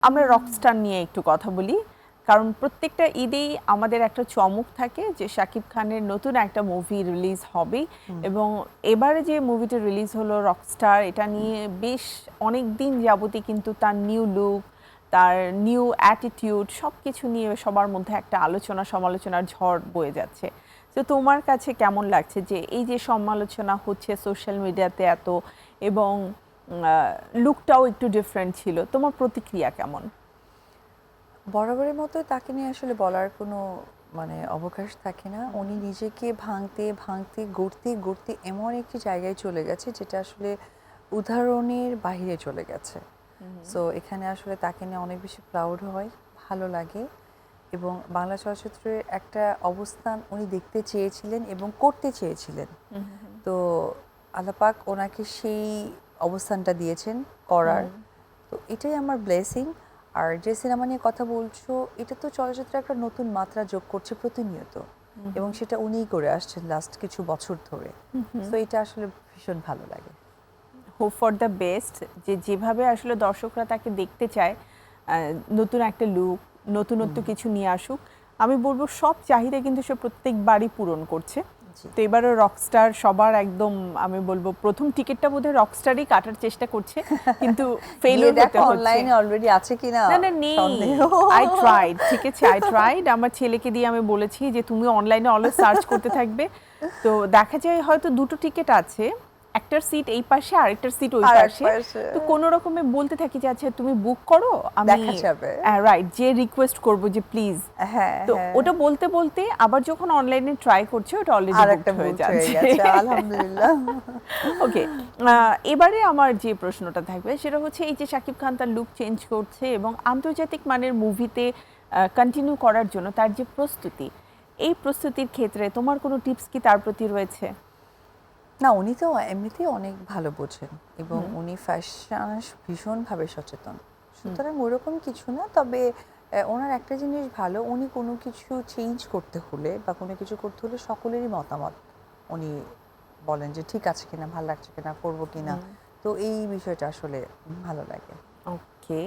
আমরা রকস্টার নিয়ে একটু কথা বলি, কারণ প্রত্যেকটা ঈদেই আমাদের একটা চমক থাকে যে শাকিব খানের নতুন একটা মুভি রিলিজ হবে। এবং এবারে যে মুভিটা রিলিজ হলো রকস্টার, এটা নিয়ে বেশ অনেক দিন যাবতই কিন্তু তার নিউ লুক, তার নিউ অ্যাটিটিউড সব কিছু নিয়ে সবার মধ্যে একটা আলোচনা সমালোচনার ঝড় বয়ে যাচ্ছে। তো তোমার কাছে কেমন লাগছে যে এই যে সমালোচনা হচ্ছে সোশ্যাল মিডিয়াতে এত, এবং লুকটাও একটু ডিফারেন্ট ছিল, তোমার প্রতিক্রিয়া কেমন? বরাবরের মতো তাকে নিয়ে আসলে বলার কোনো অবকাশ থাকে না। উনি নিজেকে ভাঙতে ভাঙতে গড়তে গড়তে এমন একটি জায়গায় চলে গেছে যেটা আসলে উদাহরণের বাহিরে চলে গেছে। সো এখানে আসলে তাকে নিয়ে অনেক বেশি প্রাউড হয়, ভালো লাগে। এবং বাংলা চলচ্চিত্রের একটা অবস্থান উনি দেখতে চেয়েছিলেন এবং করতে চেয়েছিলেন। তো আল্লাহ পাক ওনাকে সেই অবস্থানটা দিয়েছেন করার। তো এটাই আমার ব্লেসিং। আর যে সিনেমা নিয়ে কথা বলছো, এটা তো চলচ্চিত্রে একটা নতুন মাত্রা যোগ করছে প্রতিনিয়ত, এবং সেটা উনিই করে আসছেন লাস্ট কিছু বছর ধরে। তো এটা আসলে ভীষণ ভালো লাগে। হোপ ফর দ্য বেস্ট, যে যেভাবে আসলে দর্শকরা তাকে দেখতে চায়, নতুন একটা লুক, নতুনত্ব কিছু নিয়ে আসুক। আমি বলবো সব চাহিদা কিন্তু সে প্রত্যেকবারই পূরণ করছে। তো এবারও রকস্টার সবার একদম, আমি বলবো প্রথম টিকিটটা বোধহয় রকস্টারই কাটার চেষ্টা করছে, কিন্তু ফেইলিওর হতে হচ্ছে। অনলাইনে অলরেডি আছে কিনা না না নেই, আই ট্রাইড, ঠিক আছে আই ট্রাইড। আমার ছেলেকে দিয়ে আমি বলেছি যে তুমি অনলাইনে অলওয়েজ সার্চ করতে থাকবে। তো দেখা যায় হয়তো দুটো টিকিট আছে, একটার সিট এই পাশে আরেকটার সিট ওই পাশে। তো কোনো রকমে বলতে থাকি যে আচ্ছা তুমি বুক করো, আমি দেখা যাবে। রাইট, যে রিকোয়েস্ট করব যে প্লিজ। তো ওটা বলতে বলতে আবার যখন অনলাইনে ট্রাই করছে, ওটা অলরেডি বুকড হয়ে যাচ্ছে। আলহামদুলিল্লাহ। ওকে, এবারে আমার যে প্রশ্নটা থাকবে সেটা হচ্ছে এই যে শাকিব খান তার লুক চেঞ্জ করছে এবং আন্তর্জাতিক মানের মুভিতে কন্টিনিউ করার জন্য তার যে প্রস্তুতি, এই প্রস্তুতির ক্ষেত্রে তোমার কোনো টিপস কি তার প্রতি রয়েছে? না, উনি তো এমনিতেই অনেক ভালো বোঝেন এবং উনি ফ্যাশন ভীষণভাবে সচেতন। সুতরাং ওরকম কিছু না। তবে ওনার একটা জিনিস ভালো, উনি কোনো কিছু চেঞ্জ করতে হলে বা কোনো কিছু করতে হলে সকলেরই মতামত উনি বলেন যে ঠিক আছে কিনা, ভালো লাগছে কিনা, করবো কিনা। তো এই বিষয়টা আসলে ভালো লাগে। ওকে।